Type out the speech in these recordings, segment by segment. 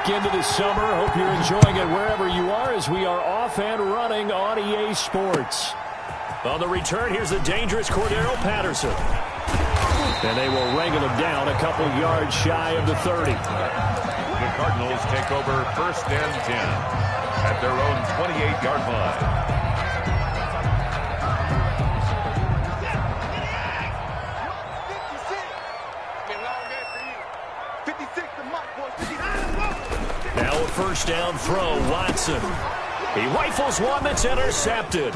back into the summer. Hope you're enjoying it wherever you are as we are off and running on EA Sports. On the return, here's the dangerous Cordero Patterson. And they will wrangle him down a couple yards shy of the 30. The Cardinals take over 1st and 10 at their own 28-yard line. Now a first down throw, Watson. He rifles one that's intercepted.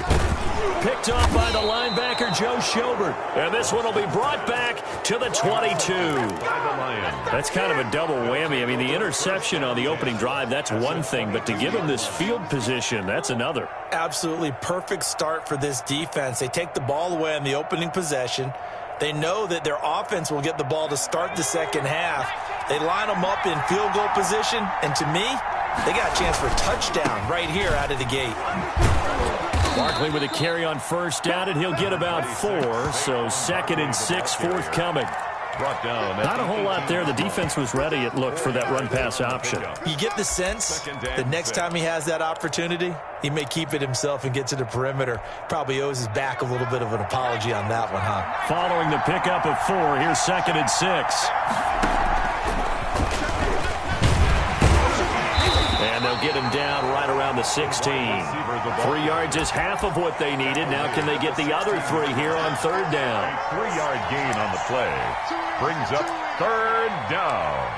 Picked off by the linebacker, Joe Schobert. And this one will be brought back to the 22. That's kind of a double whammy. I mean, the interception on the opening drive, that's one thing. But to give him this field position, that's another. Absolutely perfect start for this defense. They take the ball away on the opening possession. They know that their offense will get the ball to start the second half. They line them up in field goal position, and to me, they got a chance for a touchdown right here out of the gate. Barkley with a carry on first down, and he'll get about 4, so 2nd and 6 forthcoming. Brought down. Not a whole lot there. The defense was ready, it looked, for that run-pass option. You get the sense the next time he has that opportunity, he may keep it himself and get to the perimeter. Probably owes his back a little bit of an apology on that one, huh? Following the pickup of 4, here's 2nd and 6. And they'll get him down right around the 16. 3 yards is half of what they needed. Now can they get the other 3 here on 3rd down? 3-yard gain on the play. Brings up 3rd down.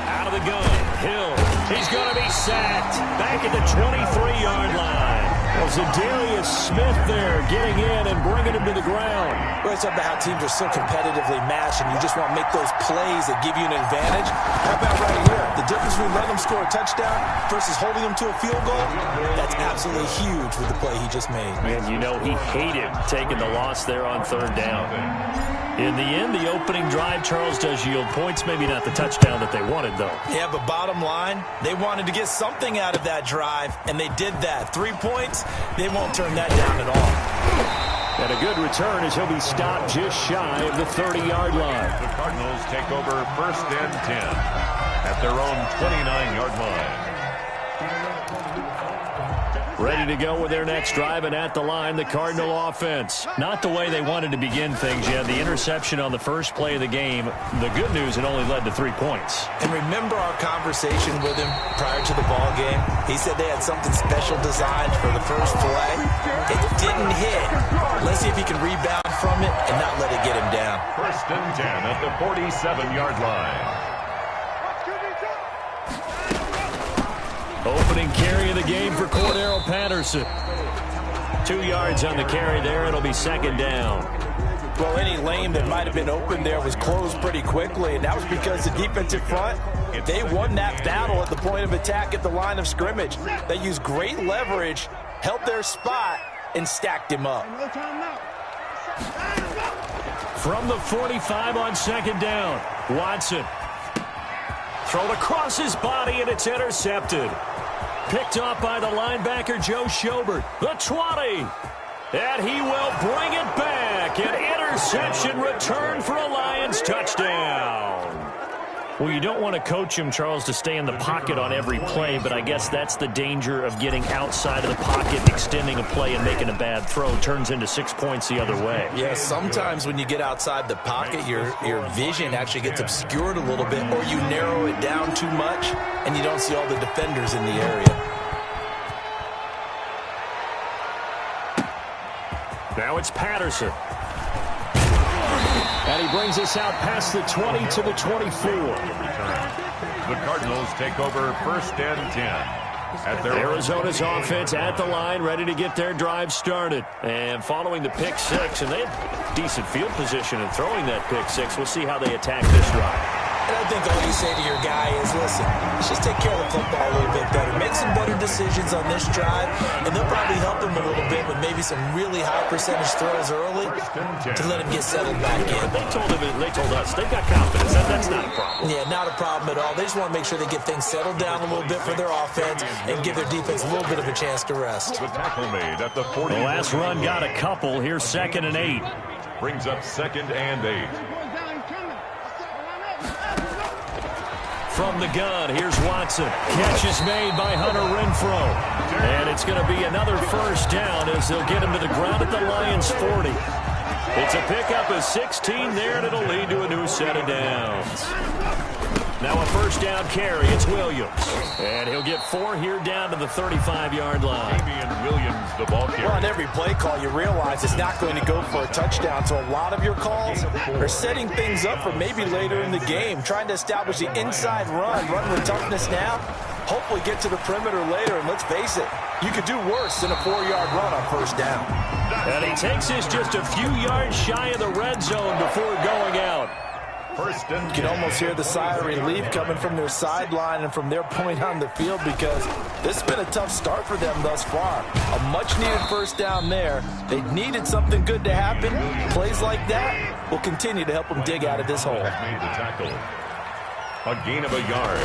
Out of the gun, Hill. He's going to be sacked. Back at the 23-yard line. Well, Zadarius Smith there getting in and bringing him to the ground. Well, it's about how teams are so competitively matched, and you just want to make those plays that give you an advantage. How about right here? The difference between letting them score a touchdown versus holding them to a field goal, that's absolutely huge with the play he just made. And you know he hated taking the loss there on 3rd down. In the end, the opening drive, Charles, does yield points. Maybe not the touchdown that they wanted, though. Yeah, but bottom line, they wanted to get something out of that drive, and they did that. 3 points, they won't turn that down at all. And a good return as he'll be stopped just shy of the 30-yard line. The Cardinals take over 1st and 10 at their own 29-yard line. Ready to go with their next drive, and at the line, the Cardinal offense. Not the way they wanted to begin things yet. The interception on the first play of the game. The good news, it only led to 3 points. And remember our conversation with him prior to the ball game? He said they had something special designed for the first play. It didn't hit. Let's see if he can rebound from it and not let it get him down. 1st and 10 at the 47-yard line. Opening carry of the game for Cordero Patterson. 2 yards on the carry there. It'll be 2nd down. Well, any lane that might have been open there was closed pretty quickly, and that was because the defensive front, they won that battle at the point of attack at the line of scrimmage. They used great leverage, held their spot, and stacked him up. From the 45 on 2nd down, Watson. Thrown across his body, and it's intercepted. Picked off by the linebacker, Joe Schobert. The 20. And he will bring it back. An interception return for a Lions touchdown. Well, you don't want to coach him, Charles, to stay in the pocket on every play, but I guess that's the danger of getting outside of the pocket, extending a play, and making a bad throw. Turns into 6 points the other way. Yeah, sometimes when you get outside the pocket, your vision actually gets obscured a little bit, or you narrow it down too much, and you don't see all the defenders in the area. Now it's Patterson. And he brings us out past the 20 to the 24. The Cardinals take over 1st and 10 at their Arizona's offense at the line, ready to get their drive started. And following the pick 6, and they have decent field position in throwing that pick 6. We'll see how they attack this drive. And I think all you say to your guy is, listen, let's just take care of the football a little bit better. Make some better decisions on this drive, and they'll probably help him a little bit with maybe some really high percentage throws early to let him get settled back in. They told us, they've got confidence. That's not a problem. Yeah, not a problem at all. They just want to make sure they get things settled down a little bit for their offense and give their defense a little bit of a chance to rest. The tackle made at the 40. The last run got a couple. Here's 2nd and 8. Brings up 2nd and 8. From the gun, here's Watson. Catch is made by Hunter Renfrow. And it's going to be another first down as they'll get him to the ground at the Lions' 40. It's a pickup of 16 there, and it'll lead to a new set of downs. Now a first down carry. It's Williams. And he'll get 4 here down to the 35-yard line. Damian Williams, the ball carrier. Well, on every play call, you realize it's not going to go for a touchdown. So a lot of your calls are setting things up for maybe later in the game, trying to establish the inside run with toughness now. Hopefully get to the perimeter later, and let's face it, you could do worse than a 4-yard run on first down. And he takes this just a few yards shy of the red zone before going out. First and 10. You can almost hear the sigh of relief coming from their sideline and from their point on the field because this has been a tough start for them thus far. A much-needed first down there. They needed something good to happen. Plays like that will continue to help them dig out of this hole. Made the tackle. A gain of a yard.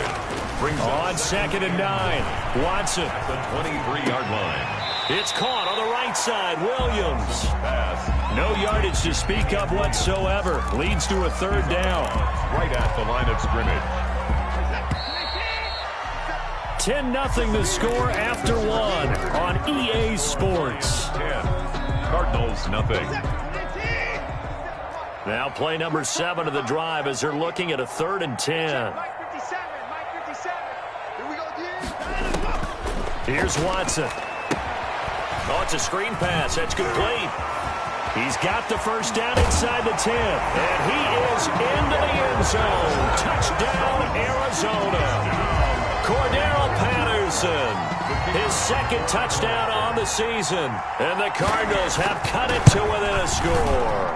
Brings on 2nd and 9. Watson at the 23-yard line. It's caught on the right side. Williams. Pass. No yardage to speak of whatsoever. Leads to a 3rd down. Right at the line of scrimmage. 10-0 the score after 1 on EA Sports. 10. Cardinals, nothing. Now play number 7 of the drive as they're looking at a 3rd and 10. Here's Watson. Oh, it's a screen pass. That's complete. He's got the first down inside the 10. And he is into the end zone. Touchdown, Arizona. Cordero Patterson. His 2nd touchdown on the season. And the Cardinals have cut it to within a score.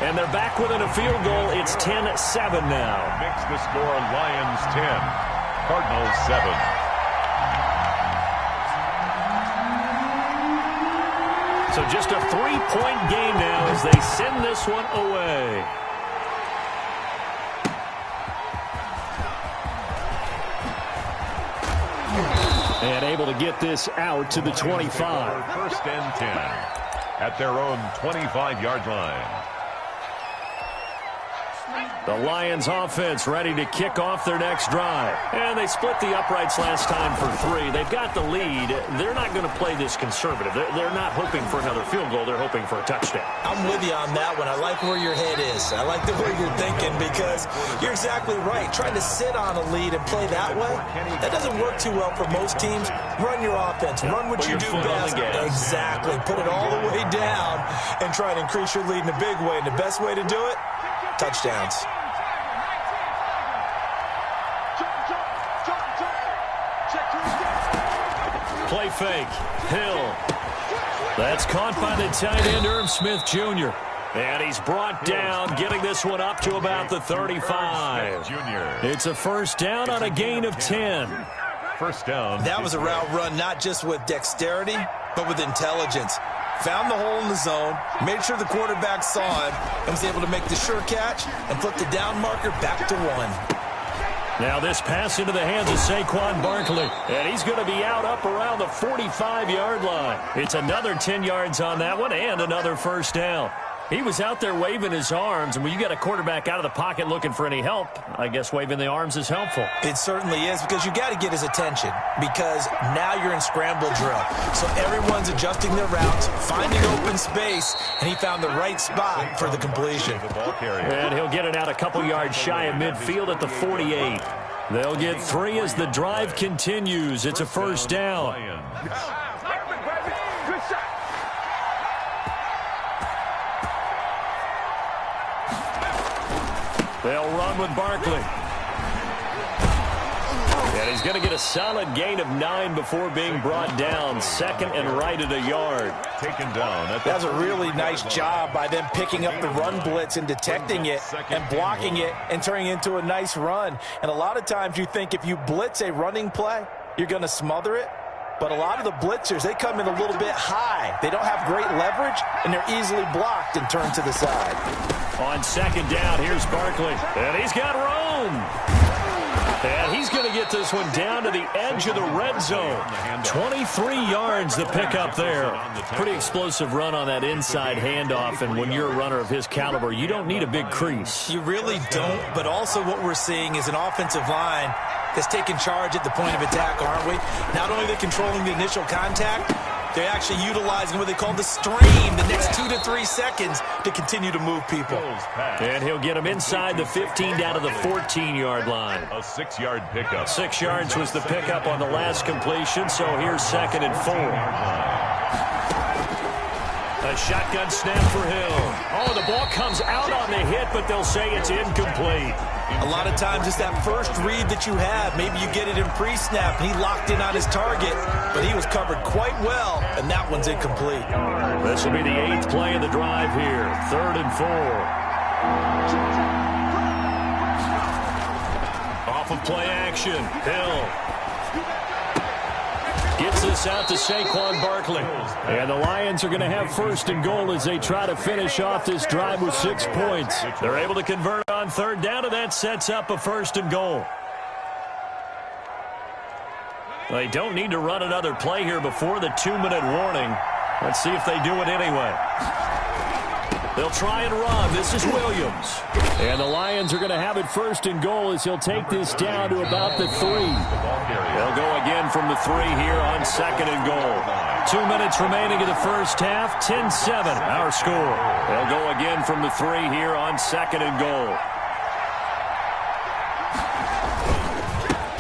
And they're back within a field goal. It's 10-7 now. Makes the score Lions 10. Cardinals 7. So just a 3-point game now as they send this one away. And able to get this out to the 25. First and 10 at their own 25-yard line. The Lions offense ready to kick off their next drive. And they split the uprights last time for 3. They've got the lead. They're not going to play this conservative. They're not hoping for another field goal. They're hoping for a touchdown. I'm with you on that one. I like where your head is. I like the way you're thinking because you're exactly right. Trying to sit on a lead and play that way, that doesn't work too well for most teams. Run your offense. Run what you do best. Exactly. Put it all the way down and try and increase your lead in a big way. And the best way to do it, touchdowns. Play fake. Hill. That's caught by the tight end, Irv Smith Jr. And he's brought down, getting this one up to about the 35. It's a first down on a gain of 10. First down. That was a route run not just with dexterity, but with intelligence. Found the hole in the zone, made sure the quarterback saw him, and was able to make the sure catch and put the down marker back to 1. Now this pass into the hands of Saquon Barkley. And he's going to be out up around the 45-yard line. It's another 10 yards on that one and another first down. He was out there waving his arms, and when you get a quarterback out of the pocket looking for any help, I guess waving the arms is helpful. It certainly is because you got to get his attention because now you're in scramble drill. So everyone's adjusting their routes, finding open space, and he found the right spot for the completion. And he'll get it out a couple yards shy of midfield at the 48. They'll get 3 as the drive continues. It's a first down. They'll run with Barkley. And he's going to get a solid gain of 9 before being brought down. Second and right at a yard. Taken down. That's a really nice job by them picking up the run blitz and detecting it and blocking it and turning it into a nice run. And a lot of times you think if you blitz a running play, you're going to smother it. But a lot of the blitzers, they come in a little bit high. They don't have great leverage, and they're easily blocked and turned to the side. On second down, here's Barkley. And he's got room. And he's going to get this one down to the edge of the red zone. 23 yards the pickup there. Pretty explosive run on that inside handoff. And when you're a runner of his caliber, you don't need a big crease. You really don't. But also what we're seeing is an offensive line that's taking charge at the point of attack, aren't we? Not only are they controlling the initial contact, they're actually utilizing what they call the stream, the next 2 to 3 seconds to continue to move people. And he'll get him inside the 15 down to the 14-yard line. A 6-yard pickup. 6 yards was the pickup on the last completion, so here's second and 4. A shotgun snap for Hill. Oh, the ball comes out on the hit, but they'll say it's incomplete. A lot of times it's that first read that you have. Maybe you get it in pre-snap, and he locked in on his target, but he was covered quite well, and that one's incomplete. This will be the 8th play of the drive here. 3rd and 4. Off of play action. Hill gets this out to Saquon Barkley. And the Lions are going to have 1st and goal as they try to finish off this drive with 6 points. They're able to convert on 3rd down, and that sets up a 1st and goal. They don't need to run another play here before the 2-minute warning. Let's see if they do it anyway. They'll try and run. This is Williams. And the Lions are going to have it 1st and goal as he'll take this down to about the 3. They'll go again from the 3 here on 2nd and goal. 2 minutes remaining in the first half. 10-7 our score. They'll go again from the 3 here on 2nd and goal.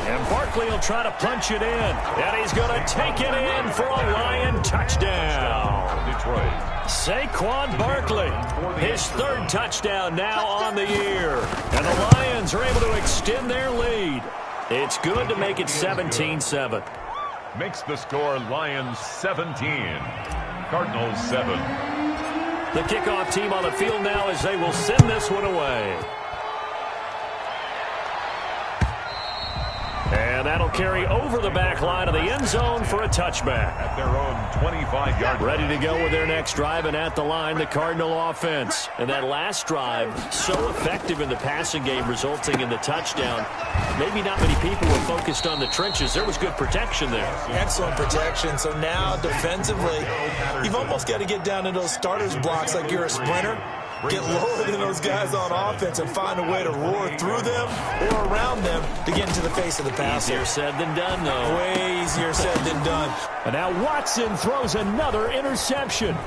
And Barkley will try to punch it in. And he's going to take it in for a Lion touchdown. Detroit. Saquon Barkley, his 3rd touchdown now on the year. And the Lions are able to extend their lead. It's good to make it 17-7. Makes the score Lions 17. Cardinals 7. The kickoff team on the field now as they will send this one away. And that'll carry over the back line of the end zone for a touchback. At their own 25-yard line. Ready to go with their next drive, and at the line, the Cardinal offense. And that last drive, so effective in the passing game, resulting in the touchdown. Maybe not many people were focused on the trenches. There was good protection there. Excellent protection. So now, defensively, you've almost got to get down in those starters blocks like you're a sprinter. Get lower than those guys on offense and find a way to roar through them or around them to get into the face of the passer. Easier said than done, though. Way easier said than done. And now Watson throws another interception.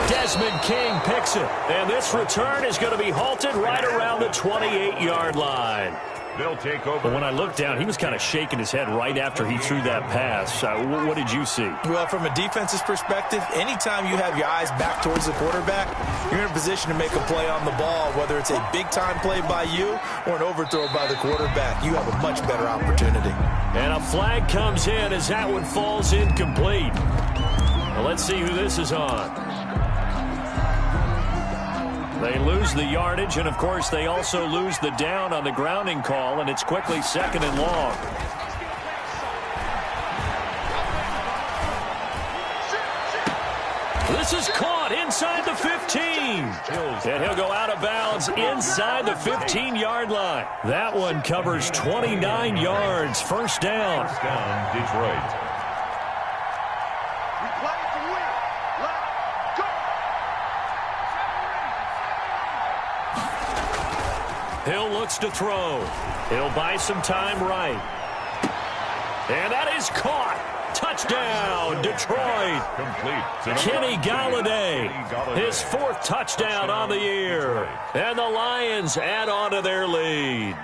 Desmond King picks it. And this return is going to be halted right around the 28-yard line. They'll take over. But when I looked down, he was kind of shaking his head right after he threw that pass. What did you see? Well, from a defense's perspective, anytime you have your eyes back towards the quarterback, you're in a position to make a play on the ball, whether it's a big-time play by you or an overthrow by the quarterback. You have a much better opportunity. And a flag comes in as that one falls incomplete. Well, let's see who this is on. They lose the yardage, and, of course, they also lose the down on the grounding call, and it's quickly 2nd and long. This is caught inside the 15. And he'll go out of bounds inside the 15-yard line. That one covers 29 yards. 1st down. 1st down, Detroit. Hill looks to throw. He'll buy some time right. And that is caught. Touchdown, Detroit. Complete. Kenny Galladay, his 4th touchdown on the year. And the Lions add on to their lead.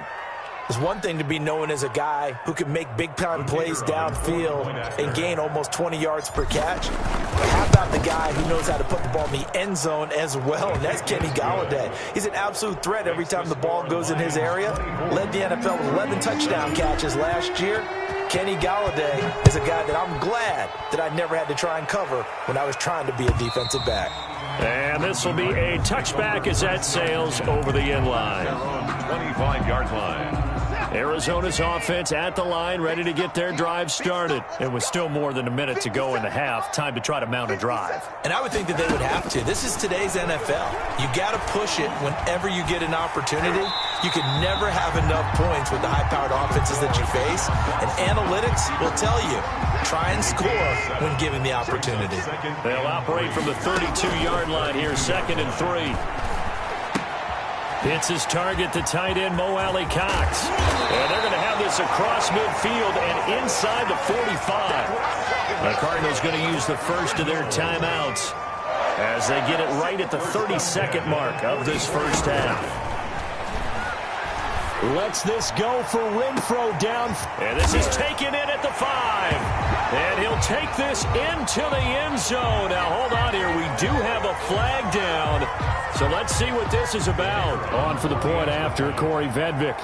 It's one thing to be known as a guy who can make big-time plays downfield and gain almost 20 yards per catch. But how about the guy who knows how to put the ball in the end zone as well, and that's Kenny Golladay. He's an absolute threat every time the ball goes in his area. Led the NFL with 11 touchdown catches last year. Kenny Golladay is a guy that I'm glad that I never had to try and cover when I was trying to be a defensive back. And this will be a touchback as that sails over the end line. 25-yard line. Arizona's offense at the line, ready to get their drive started. It was still more than a minute to go in the half. Time to try to mount a drive. And I would think that they would have to. This is today's NFL. You got to push it whenever you get an opportunity. You can never have enough points with the high-powered offenses that you face. And analytics will tell you, try and score when given the opportunity. They'll operate from the 32-yard line here, 2nd and 3. Hits his target, the tight end, Mo Alley Cox. And they're going to have this across midfield and inside the 45. The Cardinals going to use the first of their timeouts as they get it right at the 32nd mark of this first half. Lets this go for Renfro down. And this is taken in at the 5. And he'll take this into the end zone. Now, hold on here. We do have a flag down. So let's see what this is about. On for the point after, Corey Vedvik.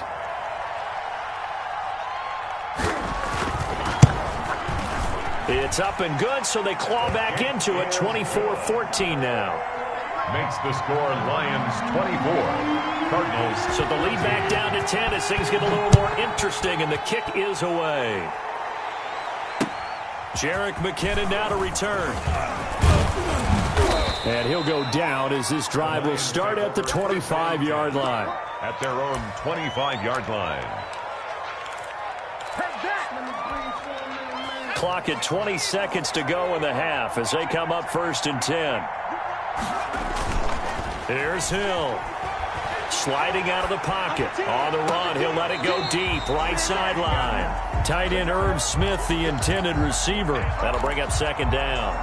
It's up and good, so they claw back into it. 24-14 now. Makes the score Lions 24, Cardinals. So the lead back down to 10 as things get a little more interesting, and the kick is away. Jerick McKinnon now to return. And he'll go down as this drive will start at the 25-yard line. At their own 25-yard line. Clock at 20 seconds to go in the half as they come up 1st and 10. Here's Hill. Sliding out of the pocket. On the run, he'll let it go deep. Right sideline. Tight end Irv Smith, the intended receiver. That'll bring up 2nd down.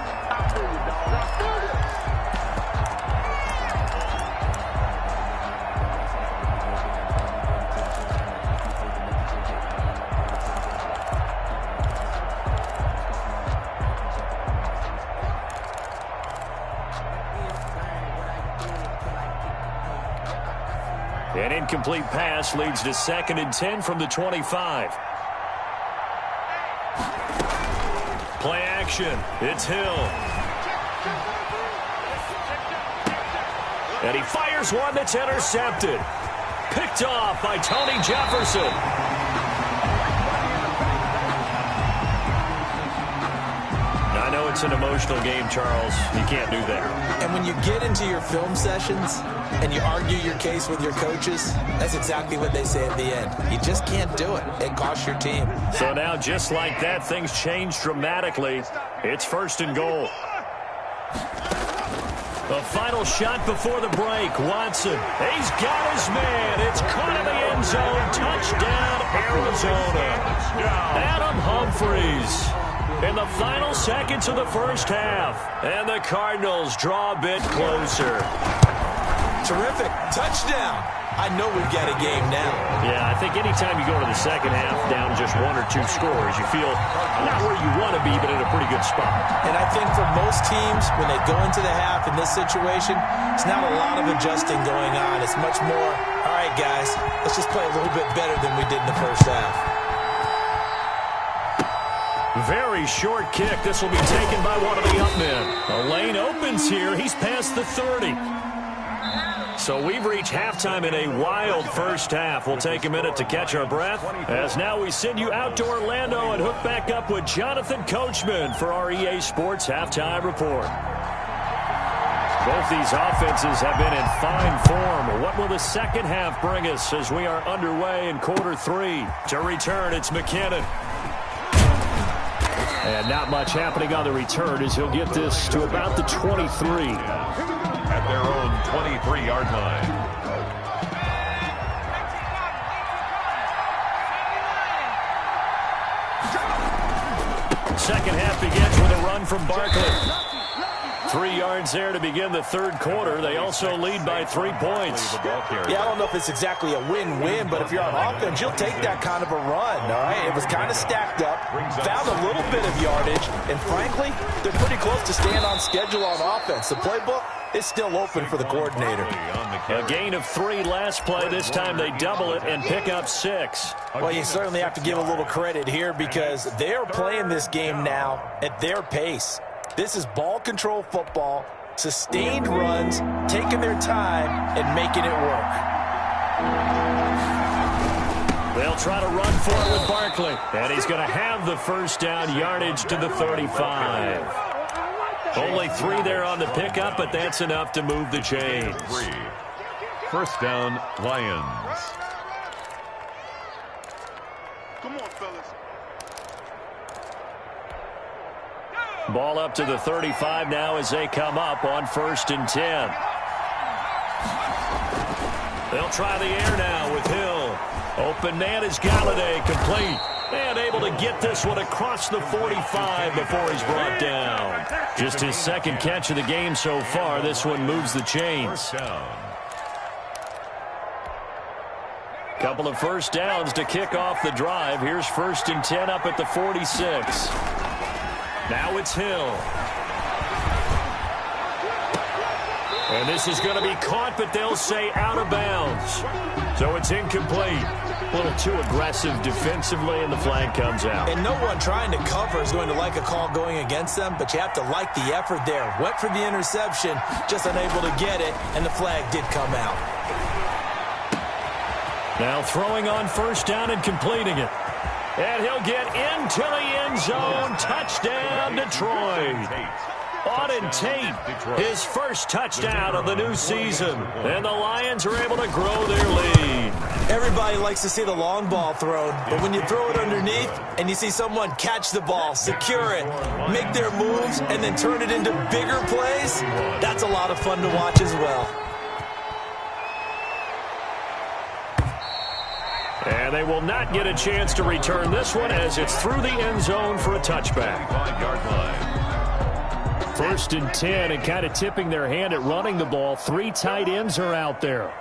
An incomplete pass leads to 2nd and 10 from the 25. Play action. It's Hill. And he fires one that's intercepted. Picked off by Tony Jefferson. I know it's an emotional game, Charles. You can't do that. And when you get into your film sessions and you argue your case with your coaches, that's exactly what they say at the end. You just can't do it. It costs your team. So now, just like that, things change dramatically. It's 1st and goal. The final shot before the break. Watson. He's got his man. It's caught in the end zone. Touchdown, Arizona. Adam Humphries. In the final seconds of the first half. And the Cardinals draw a bit closer. Terrific. Touchdown. I know we've got a game now. Yeah, I think anytime you go to the second half down just 1 or 2 scores, you feel not where you want to be, but in a pretty good spot. And I think for most teams, when they go into the half in this situation, it's not a lot of adjusting going on. It's much more, all right, guys, let's just play a little bit better than we did in the first half. Very short kick. This will be taken by one of the up men. The lane opens here. He's past the 30. So we've reached halftime in a wild first half. We'll take a minute to catch our breath as now we send you out to Orlando and hook back up with Jonathan Coachman for our EA Sports Halftime Report. Both these offenses have been in fine form. What will the second half bring us as we are underway in quarter 3? To return, it's McKinnon. And not much happening on the return as he'll get this to about the 23. At their own 23-yard line. Second half begins with a run from Barkley. 3 yards there to begin the third quarter. They also lead by 3 points. Yeah, I don't know if it's exactly a win-win, but if you're on offense, you'll take that kind of a run, all right? It was kind of stacked up, found a little bit of yardage, and frankly, they're pretty close to staying on schedule on offense. The playbook is still open for the coordinator. A gain of 3 last play. This time they double it and pick up 6. Well, you certainly have to give a little credit here because they're playing this game now at their pace. This is ball control football, sustained runs, taking their time and making it work. They'll try to run for it with Barkley. And he's going to have the first down, yardage to the 35. Only 3 there on the pickup, but that's enough to move the chains. First down, Lions. Come on, fellas. Ball up to the 35 now as they come up on 1st and 10. They'll try the air now with Hill. Open man is Galladay, complete. And able to get this one across the 45 before he's brought down. Just his second catch of the game so far. This one moves the chains. Couple of first downs to kick off the drive. Here's 1st and 10 up at the 46. Now it's Hill. And this is going to be caught, but they'll say out of bounds. So it's incomplete. A little too aggressive defensively, and the flag comes out. And no one trying to cover is going to like a call going against them, but you have to like the effort there. Went for the interception, just unable to get it, and the flag did come out. Now throwing on 1st down and completing it. And he'll get into the end zone. Touchdown, Detroit. Auden Tate, his first touchdown of the new season. And the Lions are able to grow their lead. Everybody likes to see the long ball thrown, but when you throw it underneath and you see someone catch the ball, secure it, make their moves, and then turn it into bigger plays, that's a lot of fun to watch as well. And they will not get a chance to return this one as it's through the end zone for a touchback. 5-yard line. 1st and 10, and kind of tipping their hand at running the ball. 3 tight ends are out there.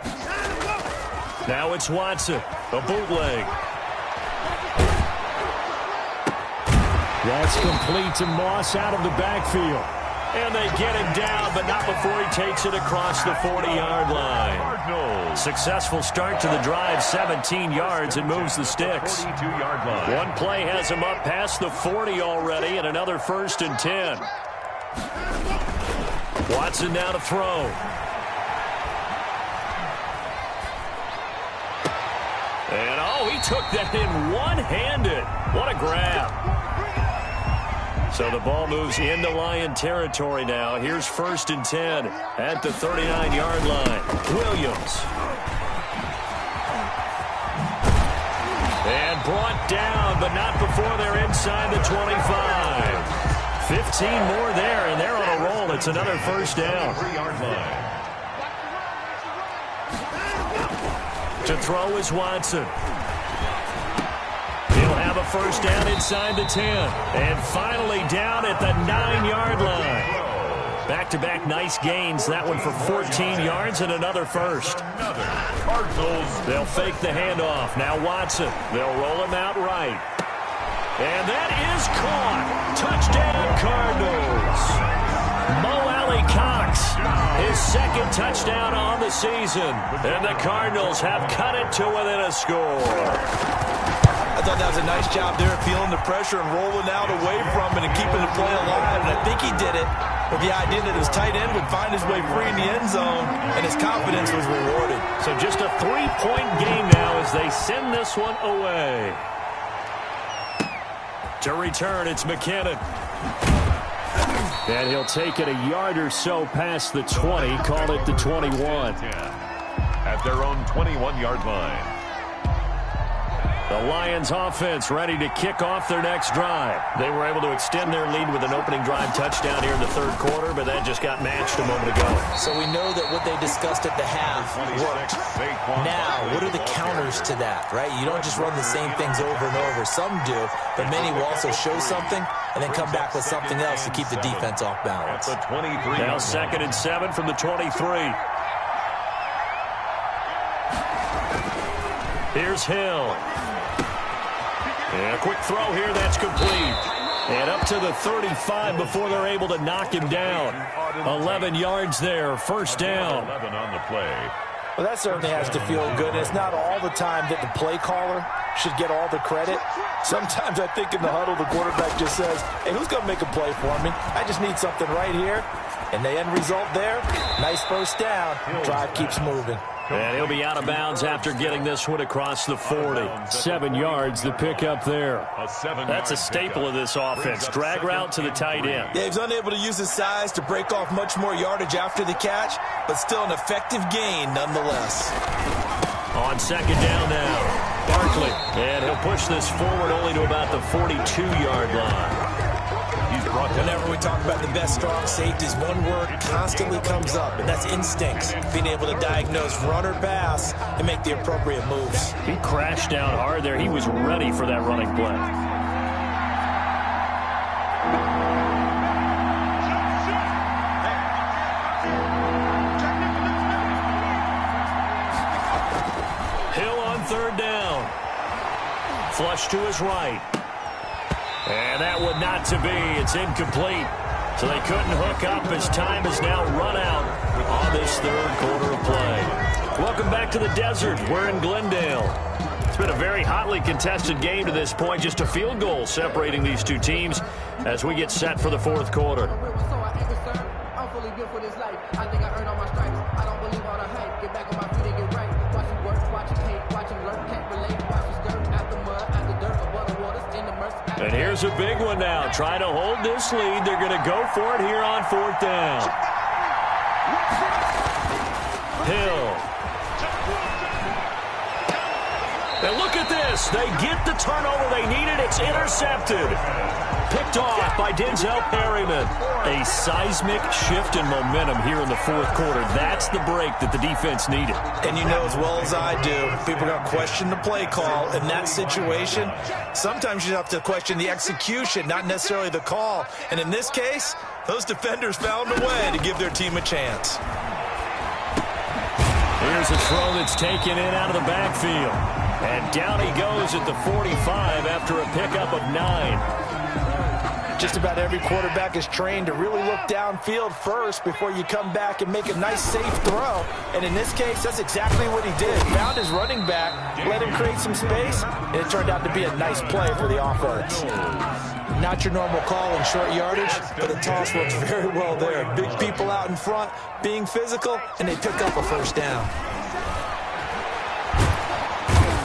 Now it's Watson, a bootleg. That's complete to Moss out of the backfield. And they get him down, but not before he takes it across the 40-yard line. Successful start to the drive, 17 yards, and moves the sticks. 42-yard line. One play has him up past the 40 already, and another 1st and 10. Watson now to throw. And, oh, he took that in one-handed. What a grab. So the ball moves into Lion territory now. Here's 1st and 10 at the 39-yard line. Williams. And brought down, but not before they're inside the 25. 15 more there, and they're on a roll. It's another 1st down. 3-yard line. To throw is Watson. He'll have a 1st down inside the 10. And finally down at the 9-yard line. Back-to-back nice gains. That one for 14 yards and another 1st. Cardinals. They'll fake the handoff. Now Watson. They'll roll him out right. And that is caught. Touchdown, Cardinals. Mo Alley-Cox, his 2nd touchdown on the season. And the Cardinals have cut it to within a score. I thought that was a nice job there, feeling the pressure and rolling out away from it and keeping the play alive. And I think he did it with the idea that his tight end would find his way free in the end zone, and his confidence was rewarded. So just a 3-point game now as they send this one away. To return, it's McKinnon. And he'll take it a yard or so past the 20, call it the 21. At their own 21-yard line. The Lions offense ready to kick off their next drive. They were able to extend their lead with an opening drive touchdown here in the third quarter, but that just got matched a moment ago. So we know that what they discussed at the half worked. Now, what are the counters to that, right? You don't just run the same things over and over. Some do, but many will also show something. and then come back with something else to keep the defense off balance. At the 23. Now 2nd and 7 from the 23. Here's Hill. And a quick throw here, that's complete. And up to the 35 before they're able to knock him down. 11 yards there, first down. 11 on the play. Well, that certainly has to feel good. And it's not all the time that the play caller should get all the credit. Sometimes I think in the huddle, the quarterback just says, hey, who's going to make a play for me? I just need something right here. And the end result there, nice first down. Drive keeps moving. And he'll be out of bounds after getting this one across the 40. 7 yards, the pickup there. That's a staple of this offense. Drag route to the tight end. Yeah, he's unable to use his size to break off much more yardage after the catch, but still an effective gain nonetheless. On 2nd down now, Barkley. And he'll push this forward only to about the 42-yard line. Whenever we talk about the best strong safeties, one word constantly comes up, and that's instincts. Being able to diagnose run or pass and make the appropriate moves. He crashed down hard there. He was ready for that running play. Hill on 3rd down. Flush to his right. And that would not to be. It's incomplete. So they couldn't hook up as time is now run out on this 3rd quarter of play. Welcome back to the desert. We're in Glendale. It's been a very hotly contested game to this point. Just a field goal separating these two teams as we get set for the 4th quarter. And here's a big one now. Trying to hold this lead. They're going to go for it here on 4th down. Hill. And look at this. They get the turnover they needed. It's intercepted. Picked off by Denzel Perryman. A seismic shift in momentum here in the 4th quarter. That's the break that the defense needed. And you know as well as I do, people are going to question the play call in that situation. Sometimes you have to question the execution, not necessarily the call. And in this case, those defenders found a way to give their team a chance. Here's a throw that's taken in out of the backfield. And down he goes at the 45 after a pickup of 9. Just about every quarterback is trained to really look downfield first before you come back and make a nice, safe throw. And in this case, that's exactly what he did. Found his running back, let him create some space, and it turned out to be a nice play for the offense. Not your normal call in short yardage, but the toss works very well there. Big people out in front, being physical, and they pick up a first down.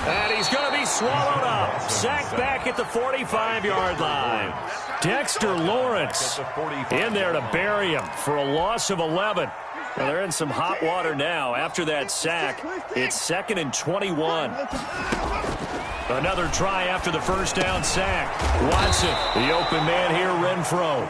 And he's going to be swallowed up. Sacked back at the 45-yard line. Dexter Lawrence in there to bury him for a loss of 11. Well, they're in some hot water now. After that sack, it's 2nd and 21. Another try after the first down sack. Watson, the open man here, Renfro.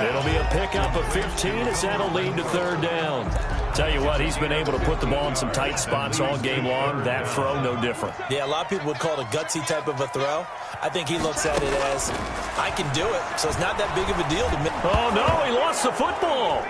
It'll be a pickup of 15 as that'll lead to 3rd down. Tell you what, he's been able to put the ball in some tight spots all game long. That throw, no different. Yeah, a lot of people would call it a gutsy type of a throw. I think he looks at it as, I can do it, so it's not that big of a deal to me. Oh, no, he lost the football.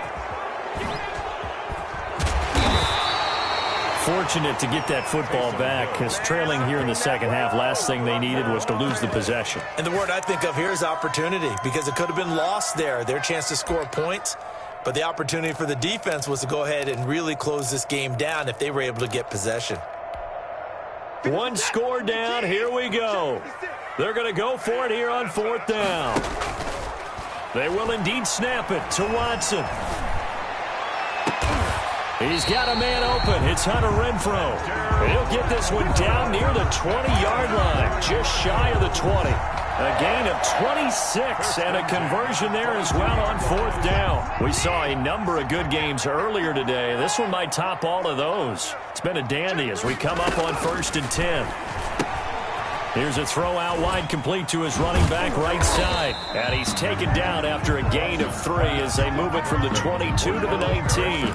Fortunate to get that football back, because trailing here in the 2nd half, last thing they needed was to lose the possession. And the word I think of here is opportunity, because it could have been lost there, their chance to score points. But the opportunity for the defense was to go ahead and really close this game down if they were able to get possession. One score down, here we go. They're going to go for it here on 4th down. They will indeed snap it to Watson. He's got a man open. It's Hunter Renfro. He'll get this one down near the 20-yard line, just shy of the 20. A gain of 26 and a conversion there as well on 4th down. We saw a number of good games earlier today. This one might top all of those. It's been a dandy as we come up on 1st and 10. Here's a throw out wide, complete to his running back right side. And he's taken down after a gain of 3 as they move it from the 22 to the 19.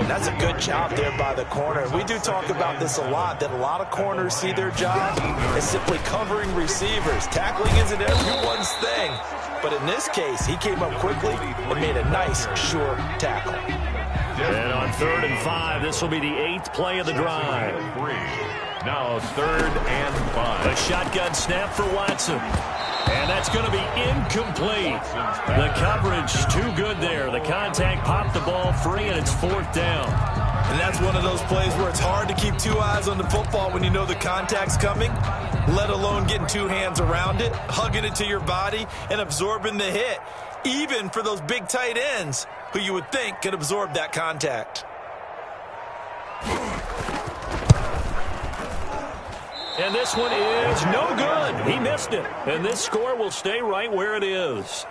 That's a good job there by the corner. We do talk about this a lot, that a lot of corners see their job as simply covering receivers. Tackling isn't everyone's thing. But in this case, he came up quickly and made a nice, sure tackle. And on 3rd and 5, this will be the 8th play of the drive. Now 3rd and 5. A shotgun snap for Watson. And that's going to be incomplete. The coverage too good there. The contact popped the ball free, and it's 4th down. And that's one of those plays where it's hard to keep two eyes on the football when you know the contact's coming, let alone getting two hands around it, hugging it to your body, and absorbing the hit, even for those big tight ends who you would think could absorb that contact. And this one is no good. He missed it. And this score will stay right where it is.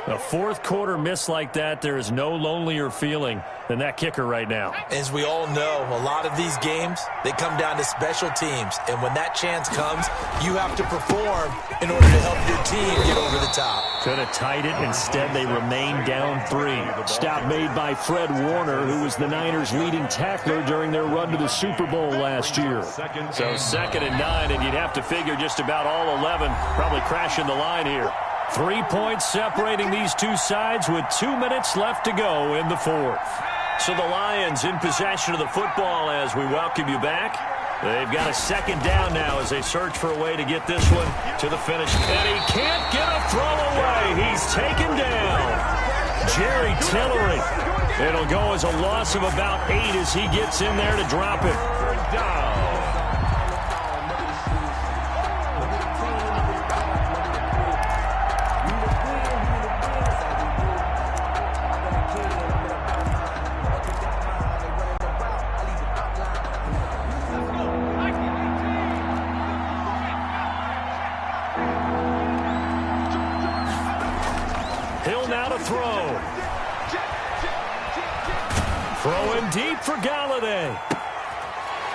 A fourth quarter miss like that, there is no lonelier feeling than that kicker right now. As we all know, a lot of these games, they come down to special teams. And when that chance comes, you have to perform in order to help your team get over the top. Could have tied it. Instead, they remain down 3. Stop made by Fred Warner, who was the Niners' leading tackler during their run to the Super Bowl last year. So 2nd and 9, and you'd have to figure just about all 11 probably crashing the line here. 3 points separating these two sides with 2 minutes left to go in the 4th. So the Lions in possession of the football as we welcome you back. They've got a 2nd down now as they search for a way to get this one to the finish. And he can't get a throw away. He's taken down. Jerry Tillery. It'll go as a loss of about 8 as he gets in there to drop it. Down. Throw. Throwing deep for Galladay.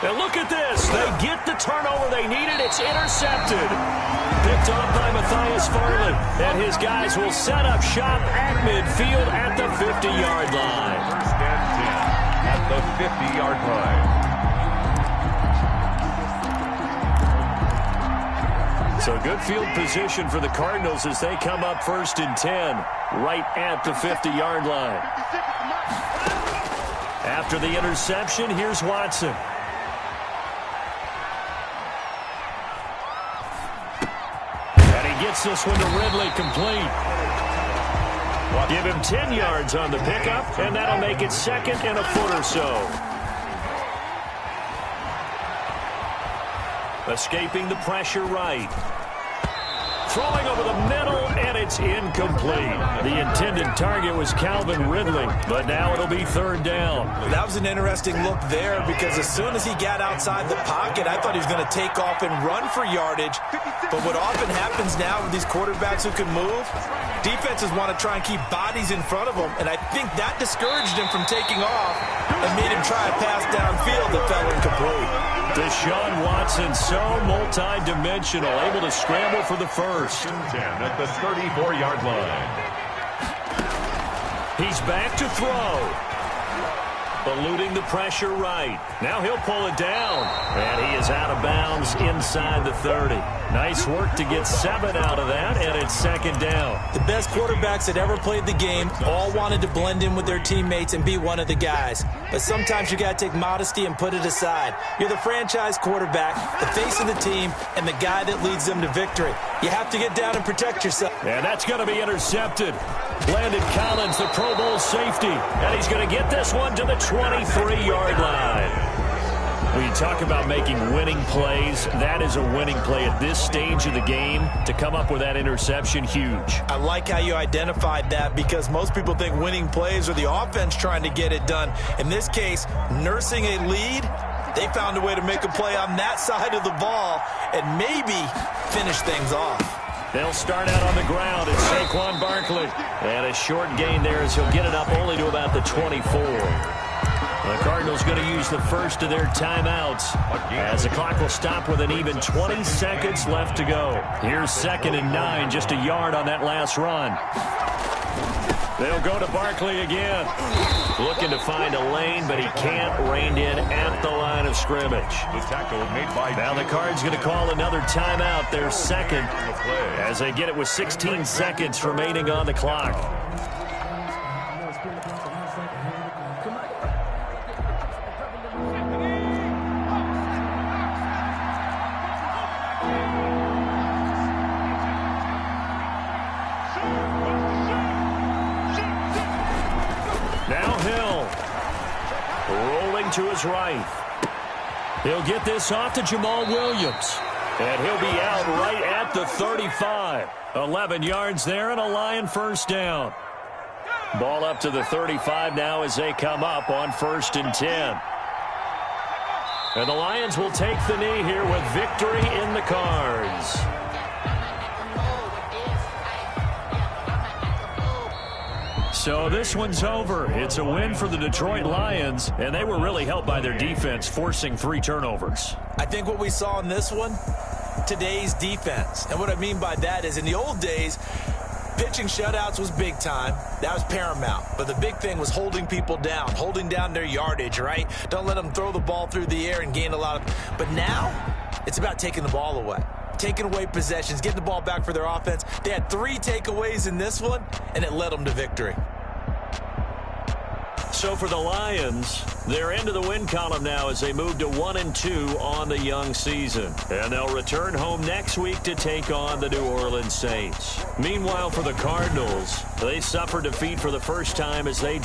And look at this. They get the turnover they needed. It's intercepted. Picked off by Matthias Farley. And his guys will set up shop at midfield at the 50-yard line. 1st and 10 at the 50-yard line. So good field position for the Cardinals as they come up 1st and 10 right at the 50-yard line. After the interception, here's Watson. And he gets this one to Ridley complete. Give him 10 yards on the pickup, and that'll make it 2nd and a foot or so. Escaping the pressure right. Throwing over the middle, and it's incomplete. The intended target was Calvin Ridley, but now it'll be 3rd down. That was an interesting look there because as soon as he got outside the pocket, I thought he was going to take off and run for yardage. But what often happens now with these quarterbacks who can move, defenses want to try and keep bodies in front of them, and I think that discouraged him from taking off and made him try a pass downfield that fell incomplete. Deshaun Watson, so multi-dimensional, able to scramble for the first. 10 at the 34-yard line. He's back to throw. Eluding the pressure right. Now he'll pull it down. And he is out of bounds inside the 30. Nice work to get 7 out of that, and it's 2nd down. The best quarterbacks that ever played the game all wanted to blend in with their teammates and be one of the guys. But sometimes you got to take modesty and put it aside. You're the franchise quarterback, the face of the team, and the guy that leads them to victory. You have to get down and protect yourself. And that's going to be intercepted. Landon Collins, the Pro Bowl safety. And he's going to get this one to the 23-yard line. When you talk about making winning plays, that is a winning play at this stage of the game. To come up with that interception, huge. I like how you identified that because most people think winning plays are the offense trying to get it done. In this case, nursing a lead, they found a way to make a play on that side of the ball and maybe finish things off. They'll start out on the ground. It's Saquon Barkley. And a short gain there as he'll get it up only to about the 24. The Cardinals going to use the first of their timeouts as the clock will stop with an even 20 seconds left to go. Here's 2nd and 9, just a yard on that last run. They'll go to Barkley again. Looking to find a lane, but he can't. Reined in at the line of scrimmage. The tackle made by... Now the Cards going to call another timeout, their second, as they get it with 16 seconds remaining on the clock. To his right. He'll get this off to Jamal Williams. And he'll be out right at the 35. 11 yards there and a Lion first down. Ball up to the 35 now as they come up on 1st and 10. And the Lions will take the knee here with victory in the cards. So this one's over. It's a win for the Detroit Lions, and they were really helped by their defense, forcing 3 turnovers. I think what we saw in this one, today's defense. And what I mean by that is in the old days, pitching shutouts was big time. That was paramount. But the big thing was holding people down, holding down their yardage, right? Don't let them throw the ball through the air and gain a lot of... But now, it's about taking the ball away. Taking away possessions, getting the ball back for their offense. They had 3 takeaways in this one, and it led them to victory. So for the Lions, they're into the win column now as they move to 1-2 on the young season. And they'll return home next week to take on the New Orleans Saints. Meanwhile, for the Cardinals, they suffered defeat for the first time as they